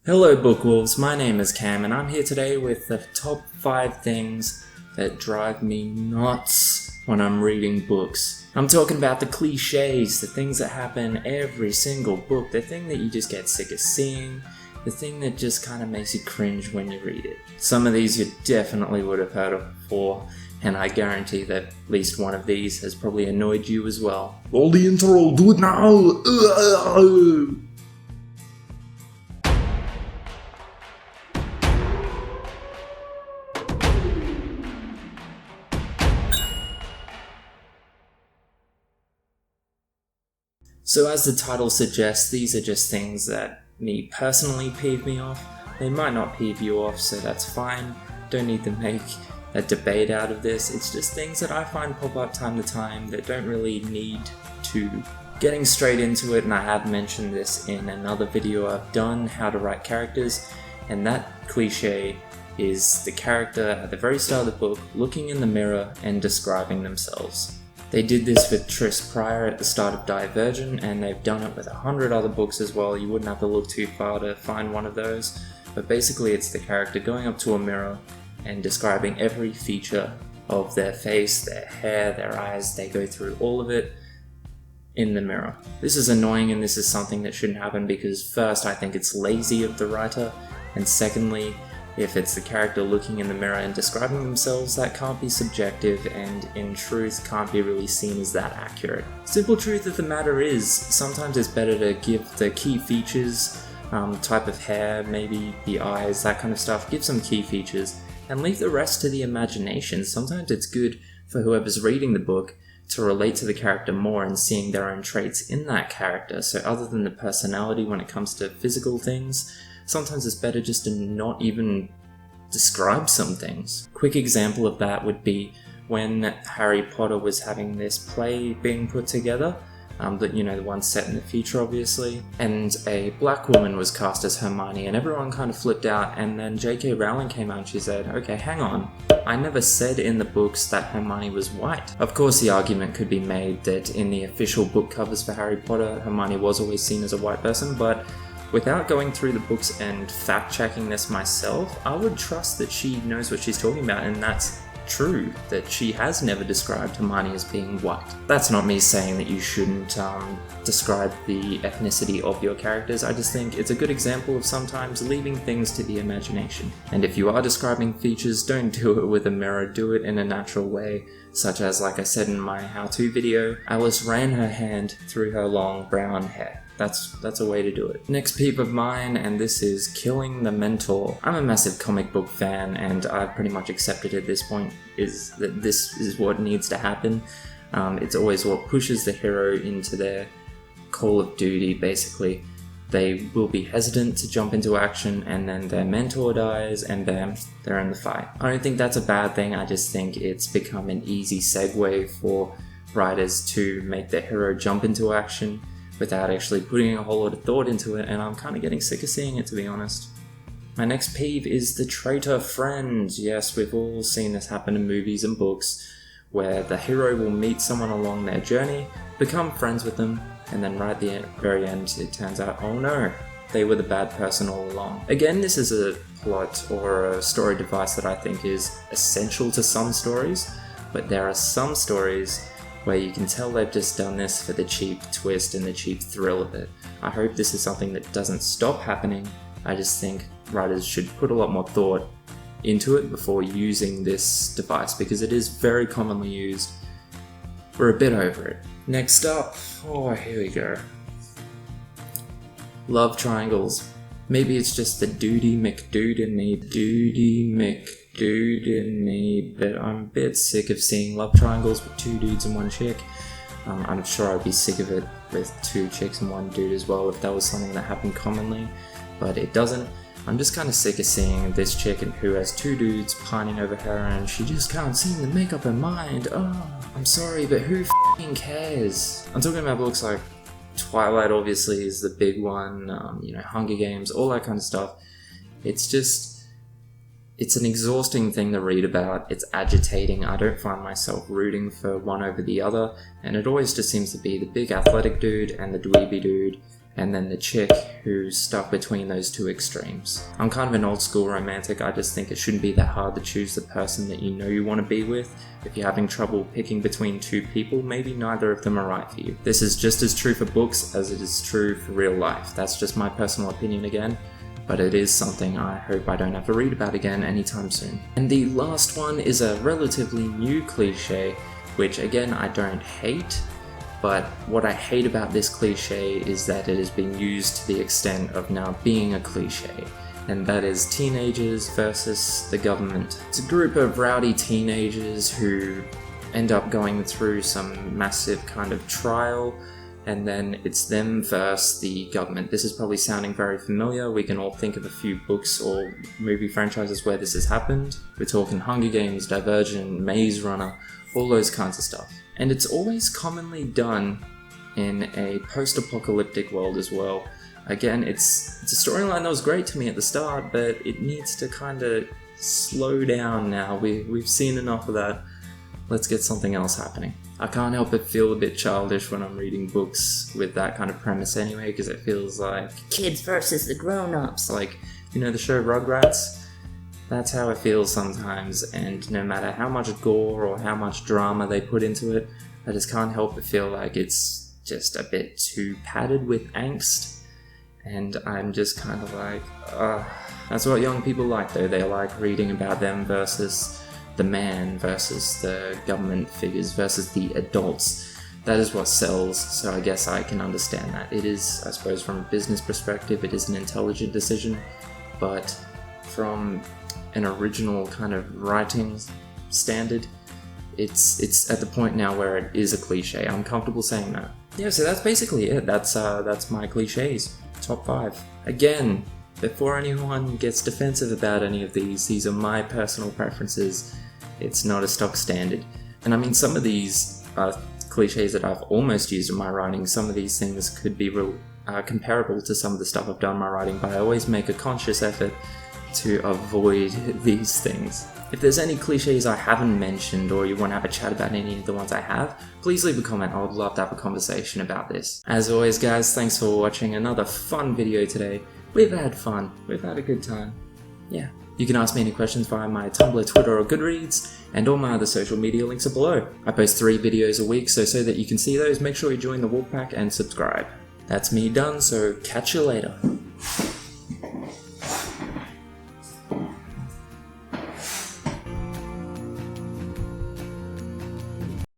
Hello Bookwolves, my name is Cam and I'm here today with the top 5 things that drive me nuts when I'm reading books. I'm talking about the cliches, the things that happen every single book, the thing that you just get sick of seeing, the thing that just kind of makes you cringe when you read it. Some of these you definitely would have heard of before, and I guarantee that at least one of these has probably annoyed you as well. Roll the intro, do it now! So as the title suggests, these are just things that me personally peeve me off. They might not peeve you off, so that's fine. Don't need to make a debate out of this. It's just things that I find pop up time to time that don't really need to. Getting straight into it, and I have mentioned this in another video I've done, how to write characters, and that cliche is the character at the very start of the book looking in the mirror and describing themselves. They did this with Tris Prior at the start of Divergent, and they've done it with 100 other books as well. You wouldn't have to look too far to find one of those. But basically it's the character going up to a mirror and describing every feature of their face, their hair, their eyes. They go through all of it in the mirror. This is annoying, and this is something that shouldn't happen because first, I think it's lazy of the writer, and secondly, if it's the character looking in the mirror and describing themselves, that can't be subjective and in truth can't be really seen as that accurate. Simple truth of the matter is, sometimes it's better to give the key features, type of hair, maybe the eyes, that kind of stuff, give some key features and leave the rest to the imagination. Sometimes it's good for whoever's reading the book to relate to the character more and seeing their own traits in that character. So other than the personality when it comes to physical things, sometimes it's better just to not even describe some things. Quick example of that would be when Harry Potter was having this play being put together, the one set in the future obviously, and a black woman was cast as Hermione and everyone kind of flipped out, and then J.K. Rowling came out and she said, okay, hang on, I never said in the books that Hermione was white. Of course the argument could be made that in the official book covers for Harry Potter, Hermione was always seen as a white person, but without going through the books and fact-checking this myself, I would trust that she knows what she's talking about, and that's true, that she has never described Hermione as being white. That's not me saying that you shouldn't describe the ethnicity of your characters. I just think it's a good example of sometimes leaving things to the imagination. And if you are describing features, don't do it with a mirror, do it in a natural way, such as, like I said in my how-to video, Alice ran her hand through her long brown hair. That's a way to do it. Next peeve of mine, and this is killing the mentor. I'm a massive comic book fan, and I've pretty much accepted at this point is that this is what needs to happen. It's always what pushes the hero into their call of duty, basically. They will be hesitant to jump into action, and then their mentor dies, and bam, they're in the fight. I don't think that's a bad thing, I just think it's become an easy segue for writers to make their hero jump into action without actually putting a whole lot of thought into it, and I'm kind of getting sick of seeing it, to be honest. My next peeve is the traitor friend. Yes, we've all seen this happen in movies and books, where the hero will meet someone along their journey, become friends with them, and then right at the very end it turns out, oh no, they were the bad person all along. Again, this is a plot or a story device that I think is essential to some stories, but there are some stories where you can tell they've just done this for the cheap twist and the cheap thrill of it. I hope this is something that doesn't stop happening. I just think writers should put a lot more thought into it before using this device, because it is very commonly used. We're a bit over it. Next up, here we go. Love triangles. Maybe it's just the Duty McDude in me. Dude in me, but I'm a bit sick of seeing love triangles with 2 dudes and 1 chick. I'm sure I'd be sick of it with 2 chicks and 1 dude as well if that was something that happened commonly, but it doesn't. I'm just kind of sick of seeing this chick who has 2 dudes pining over her and she just can't seem to make up her mind. Oh, I'm sorry, but who f***ing cares? I'm talking about books like Twilight obviously is the big one, Hunger Games, all that kind of stuff. It's an exhausting thing to read about, it's agitating, I don't find myself rooting for one over the other, and it always just seems to be the big athletic dude and the dweeby dude, and then the chick who's stuck between those two extremes. I'm kind of an old school romantic. I just think it shouldn't be that hard to choose the person that you know you want to be with. If you're having trouble picking between two people, maybe neither of them are right for you. This is just as true for books as it is true for real life. That's just my personal opinion again, but it is something I hope I don't have to read about again anytime soon. And the last one is a relatively new cliche, which again I don't hate, but what I hate about this cliche is that it has been used to the extent of now being a cliche, and that is teenagers versus the government. It's a group of rowdy teenagers who end up going through some massive kind of trial, and then it's them versus the government. This is probably sounding very familiar. We can all think of a few books or movie franchises where this has happened. We're talking Hunger Games, Divergent, Maze Runner, all those kinds of stuff. And it's always commonly done in a post-apocalyptic world as well. Again, it's a storyline that was great to me at the start, but it needs to kind of slow down now. We've seen enough of that. Let's get something else happening. I can't help but feel a bit childish when I'm reading books with that kind of premise anyway, because it feels like kids versus the grown-ups. Like, you know the show Rugrats? That's how it feels sometimes, and no matter how much gore or how much drama they put into it, I just can't help but feel like it's just a bit too padded with angst, and I'm just kind of like, that's what young people like though. They like reading about them versus the man, versus the government figures, versus the adults. That is what sells, so I guess I can understand that. It is, I suppose, from a business perspective, it is an intelligent decision, but from an original kind of writing standard, it's at the point now where it is a cliche. I'm comfortable saying that. Yeah, so that's basically it. That's my cliches. Top 5. Again, before anyone gets defensive about any of these are my personal preferences. It's not a stock standard. And I mean, some of these cliches that I've almost used in my writing, some of these things could be comparable to some of the stuff I've done in my writing, but I always make a conscious effort to avoid these things. If there's any cliches I haven't mentioned, or you want to have a chat about any of the ones I have, please leave a comment. I would love to have a conversation about this. As always guys, thanks for watching another fun video today. We've had fun. We've had a good time. Yeah. You can ask me any questions via my Tumblr, Twitter, or Goodreads, and all my other social media links are below. I post 3 videos a week, so that you can see those, make sure you join the Wolfpack and subscribe. That's me done, so catch you later.